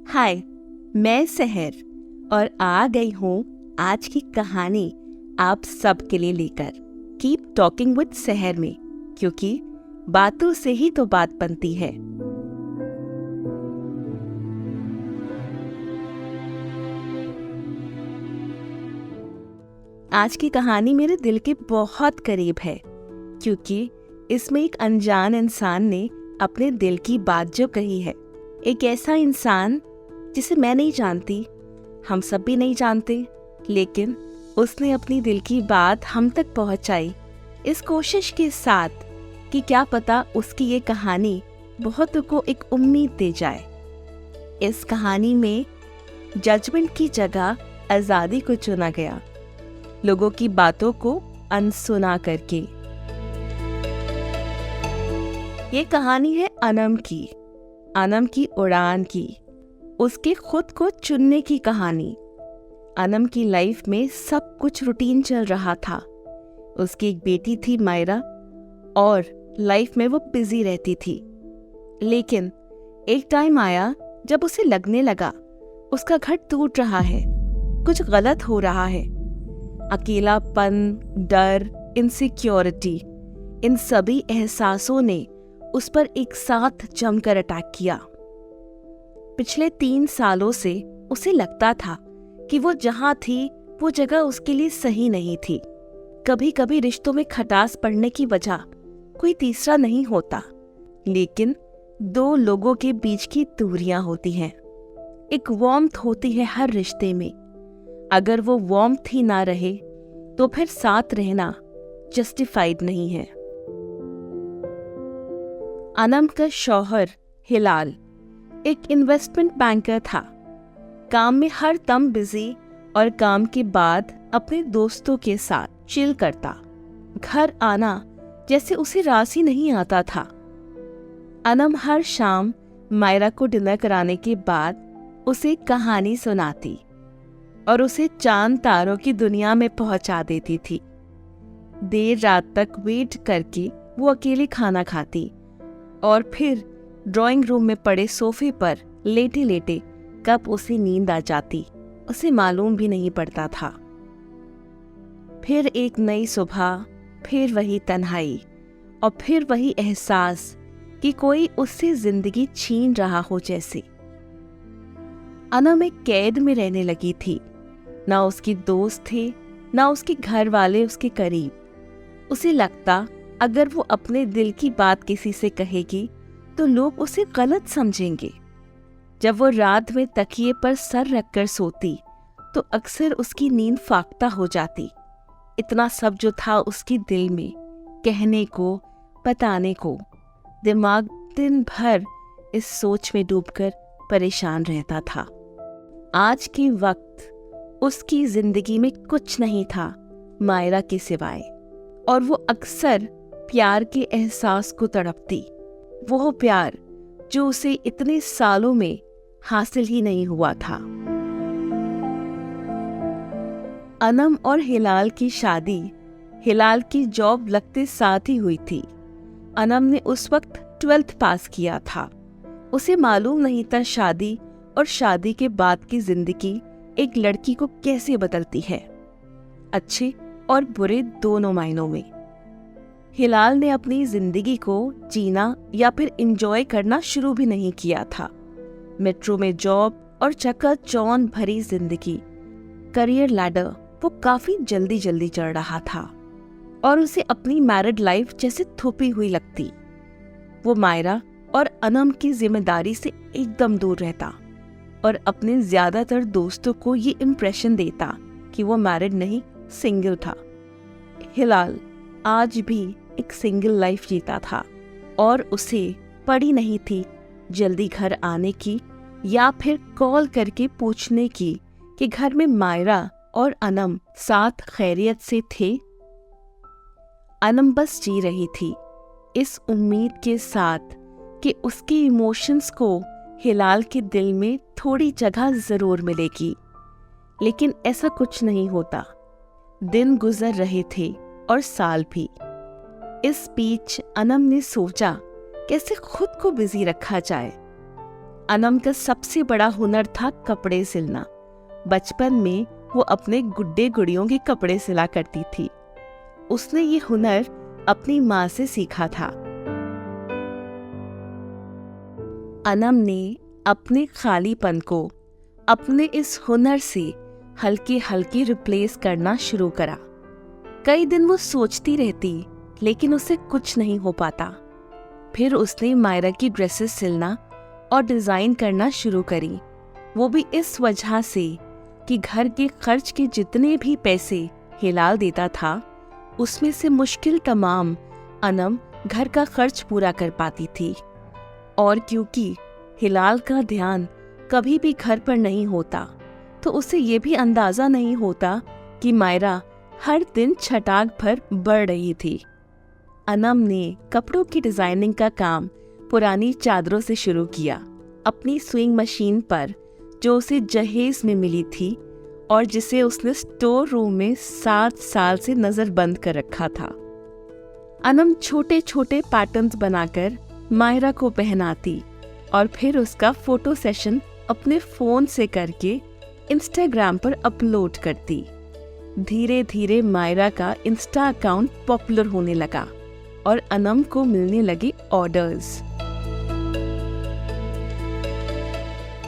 हाय, मैं सहर और आ गई हूँ आज की कहानी आप सबके लिए लेकर। कीप टॉकिंग विद सहर में, क्योंकि बातों से ही तो बात बनती है। आज की कहानी मेरे दिल के बहुत करीब है, क्योंकि इसमें एक अनजान इंसान ने अपने दिल की बात जो कही है। एक ऐसा इंसान जिसे मैं नहीं जानती, हम सब भी नहीं जानते, लेकिन उसने अपनी दिल की बात हम तक पहुंचाई इस कोशिश के साथ कि क्या पता उसकी ये कहानी बहुतों को एक उम्मीद दे जाए। इस कहानी में जजमेंट की जगह आजादी को चुना गया, लोगों की बातों को अनसुना करके। ये कहानी है अनम की उड़ान की, उसके खुद को चुनने की कहानी। अनम की लाइफ में सब कुछ रूटीन चल रहा था। उसकी एक बेटी थी मायरा, और लाइफ में वो बिजी रहती थी। लेकिन एक टाइम आया जब उसे लगने लगा उसका घर टूट रहा है, कुछ गलत हो रहा है। अकेलापन, डर, इनसिक्योरिटी, इन सभी एहसासों ने उस पर एक साथ जमकर अटैक किया। पिछले 3 सालों से उसे लगता था कि वो जहां थी वो जगह उसके लिए सही नहीं थी। कभी कभी रिश्तों में खटास पड़ने की वजह कोई तीसरा नहीं होता, लेकिन 2 लोगों के बीच की दूरियां होती हैं। एक वार्मथ होती है हर रिश्ते में। अगर वो वार्मथ ही ना रहे तो फिर साथ रहना जस्टिफाइड नहीं है। अनम का शौहर हिलाल एक इन्वेस्टमेंट बैंकर था। काम में हर दम बिजी और काम के बाद अपने दोस्तों के साथ चिल करता। घर आना जैसे उसे रास ही नहीं आता था। अनम हर शाम मायरा को डिनर कराने के बाद उसे कहानी सुनाती और उसे चांद तारों की दुनिया में पहुंचा देती थी। देर रात तक वेट करके वो अकेले खाना खाती और फिर ड्राइंग रूम में पड़े सोफे पर लेटे लेटे कब उसे नींद आ जाती उसे मालूम भी नहीं पड़ता था। फिर एक नई सुबह, फिर वही तन्हाई और फिर वही एहसास कि कोई उससे जिंदगी छीन रहा हो जैसे। अनम एक कैद में रहने लगी थी। ना उसके दोस्त थे, ना उसके घर वाले उसके करीब। उसे लगता अगर वो अपने दिल की बात किसी से कहेगी तो लोग उसे गलत समझेंगे। जब वो रात में तकिए पर सर रखकर सोती तो अक्सर उसकी नींद फाख्ता हो जाती। इतना सब जो था उसके दिल में कहने को, बताने को, दिमाग दिन भर इस सोच में डूबकर परेशान रहता था। आज के वक्त उसकी जिंदगी में कुछ नहीं था मायरा के सिवाय, और वो अक्सर प्यार के एहसास को तड़पती। वो प्यार जो उसे इतने सालों में हासिल ही नहीं हुआ था। अनम और हिलाल की शादी हिलाल की जॉब लगते साथ ही हुई थी। अनम ने उस वक्त 12th पास किया था। उसे मालूम नहीं था शादी और शादी के बाद की जिंदगी एक लड़की को कैसे बदलती है, अच्छे और बुरे दोनों मायनों में। हिलाल ने अपनी जिंदगी को जीना या फिर एंजॉय करना शुरू भी नहीं किया था। मेट्रो में जॉब और चकाचौंध भरी जिंदगी, करियर लैडर वो काफी जल्दी जल्दी चढ़ रहा था और उसे अपनी मैरिड लाइफ जैसे थोपी हुई लगती। वो मायरा और अनम की जिम्मेदारी से एकदम दूर रहता और अपने ज्यादातर दोस्तों को ये इम्प्रेशन देता कि वो मैरिड नहीं, सिंगल था। हिलाल आज भी एक सिंगल लाइफ जीता था और उसे पड़ी नहीं थी जल्दी घर आने की या फिर कॉल करके पूछने की कि घर में मायरा और अनम साथ खैरियत से थे। अनम बस जी रही थी इस उम्मीद के साथ कि उसके इमोशंस को हिलाल के दिल में थोड़ी जगह जरूर मिलेगी, लेकिन ऐसा कुछ नहीं होता। दिन गुजर रहे थे और साल भी। इस बीच अनम ने सोचा कैसे खुद को बिजी रखा जाए। अनम का सबसे बड़ा हुनर था कपड़े सिलना। बचपन में वो अपने गुड्डे गुड़ियों के कपड़े सिला करती थी। उसने ये हुनर अपनी माँ से सीखा था। अनम ने अपने खालीपन को अपने इस हुनर से हल्के हल्के रिप्लेस करना शुरू करा। कई दिन वो सोचती रहती, लेकिन उसे कुछ नहीं हो पाता। फिर उसने मायरा की ड्रेसेस सिलना और डिज़ाइन करना शुरू करी। वो भी इस वजह से कि घर के खर्च के जितने भी पैसे हिलाल देता था, उसमें से मुश्किल तमाम अनम घर का खर्च पूरा कर पाती थी। और क्योंकि हिलाल का ध्यान कभी भी घर पर नहीं होता, तो उसे ये भी अंदाज़ा नहीं होता कि मायरा हर दिन छटाक भर बढ़ रही थी। अनम ने कपड़ों की डिज़ाइनिंग का काम पुरानी चादरों से शुरू किया, अपनी स्विंग मशीन पर जो उसे जहेज में मिली थी और जिसे उसने स्टोर रूम में 7 साल से नज़रबंद कर रखा था। अनम छोटे छोटे पैटर्न्स बनाकर मायरा को पहनाती और फिर उसका फोटो सेशन अपने फ़ोन से करके इंस्टाग्राम पर अपलोड करती। धीरे धीरे मायरा का इंस्टा अकाउंट पॉपुलर होने लगा और अनम को मिलने लगे ऑर्डर्स।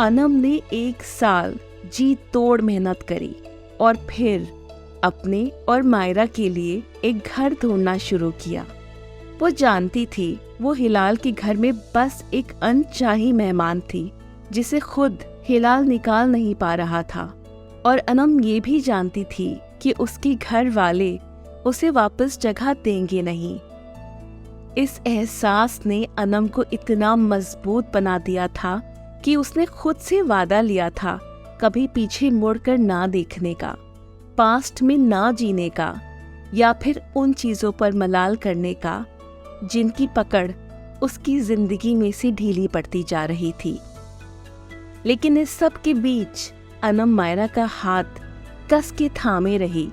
अनम ने 1 साल जी तोड़ मेहनत करी और फिर अपने और मायरा के लिए एक घर ढूंढना शुरू किया। वो जानती थी वो हिलाल के घर में बस एक अनचाही मेहमान थी, जिसे खुद हिलाल निकाल नहीं पा रहा था। और अनम ये भी जानती थी कि उसके घर वाले उसे वापस जगह देंगे नहीं। इस एहसास ने अनम को इतना मजबूत बना दिया था कि उसने खुद से वादा लिया था कभी पीछे मुड़कर ना देखने का, पास्ट में ना जीने का, या फिर उन चीज़ों पर मलाल करने का जिनकी पकड़ उसकी जिंदगी में से ढीली पड़ती जा रही थी। लेकिन इस सब के बीच अनम मायरा का हाथ कस के थामे रही।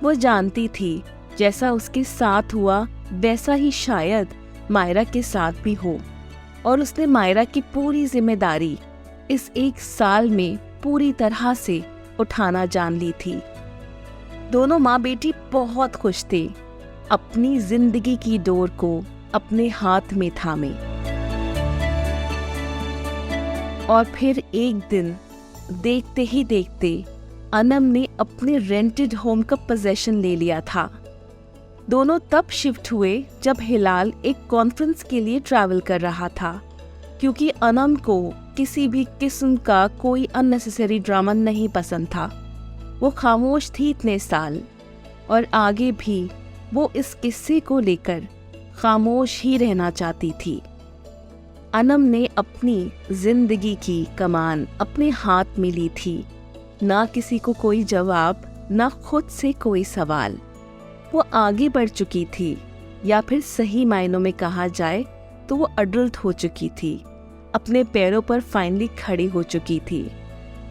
वो जानती थी जैसा उसके साथ हुआ वैसा ही शायद मायरा के साथ भी हो, और उसने मायरा की पूरी जिम्मेदारी इस 1 साल में पूरी तरह से उठाना जान ली थी। दोनों माँ बेटी बहुत खुश थे, अपनी जिंदगी की डोर को अपने हाथ में थामे। और फिर एक दिन देखते ही देखते अनम ने अपने रेंटेड होम का पोजेशन ले लिया था। दोनों तब शिफ्ट हुए जब हिलाल एक कॉन्फ्रेंस के लिए ट्रैवल कर रहा था, क्योंकि अनम को किसी भी किस्म का कोई अननेसेसरी ड्रामा नहीं पसंद था। वो खामोश थी इतने साल, और आगे भी वो इस किस्से को लेकर खामोश ही रहना चाहती थी। अनम ने अपनी जिंदगी की कमान अपने हाथ में ली थी। ना किसी को कोई जवाब, ना खुद से कोई सवाल। वो आगे बढ़ चुकी थी, या फिर सही मायनों में कहा जाए तो वो अडल्ट हो चुकी थी। अपने पैरों पर फाइनली खड़ी हो चुकी थी।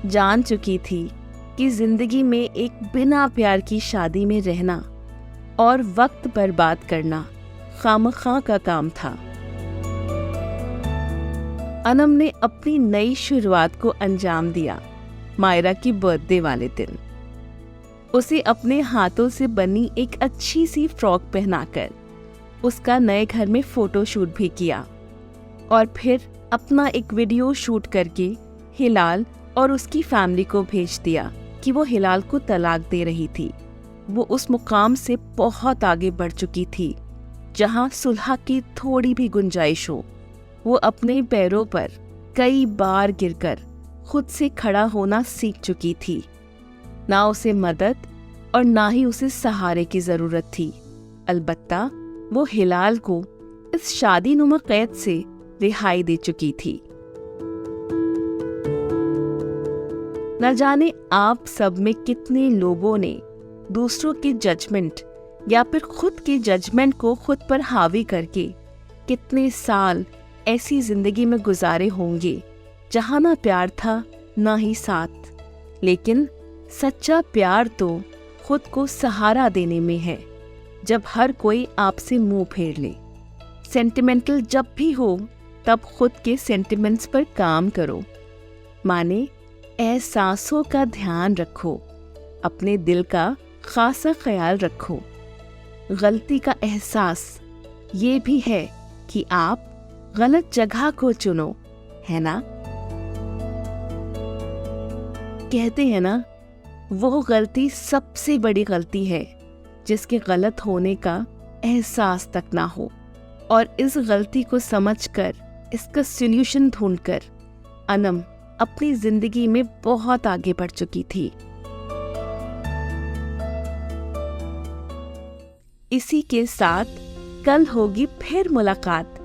जान चुकी थी कि जिंदगी में एक बिना प्यार की शादी में रहना और वक्त बर्बाद करना खामखा का काम था। अनम ने अपनी नई शुरुआत को अंजाम दिया मायरा की बर्थडे वाले दिन। उसे अपने हाथों से बनी एक अच्छी सी फ्रॉक पहनाकर उसका नए घर में फोटो शूट भी किया, और फिर अपना एक वीडियो शूट करके हिलाल और उसकी फैमिली को भेज दिया कि वो हिलाल को तलाक दे रही थी। वो उस मुकाम से बहुत आगे बढ़ चुकी थी जहां सुलह की थोड़ी भी गुंजाइश हो। वो अपने पैरों पर कई बार गिरकर खुद से खड़ा होना सीख चुकी थी। ना उसे मदद और ना ही उसे सहारे की जरूरत थी। अलबत्ता वो हिलाल को इस शादीनुमा कैद से रिहाई दे चुकी थी। न जाने आप सब में कितने लोगों ने दूसरों के जजमेंट या फिर खुद के जजमेंट को खुद पर हावी करके कितने साल ऐसी जिंदगी में गुजारे होंगे जहां ना प्यार था ना ही साथ। लेकिन सच्चा प्यार तो खुद को सहारा देने में है, जब हर कोई आपसे मुंह फेर ले। सेंटिमेंटल जब भी हो तब खुद के सेंटिमेंट्स पर काम करो। माने एहसासों का ध्यान रखो, अपने दिल का खासा ख्याल रखो। गलती का एहसास ये भी है कि आप गलत जगह को चुनो, है ना? कहते हैं ना, वो गलती सबसे बड़ी गलती है जिसके गलत होने का एहसास तक ना हो। और इस गलती को समझकर, इसका सॉल्यूशन ढूंढकर अनम अपनी जिंदगी में बहुत आगे बढ़ चुकी थी। इसी के साथ कल होगी फिर मुलाकात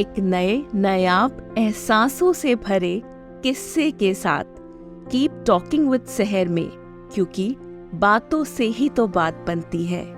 एक नए नायाब एहसासों से भरे किस्से के साथ। कीप टॉकिंग विद सहर में, क्योंकि बातों से ही तो बात बनती है।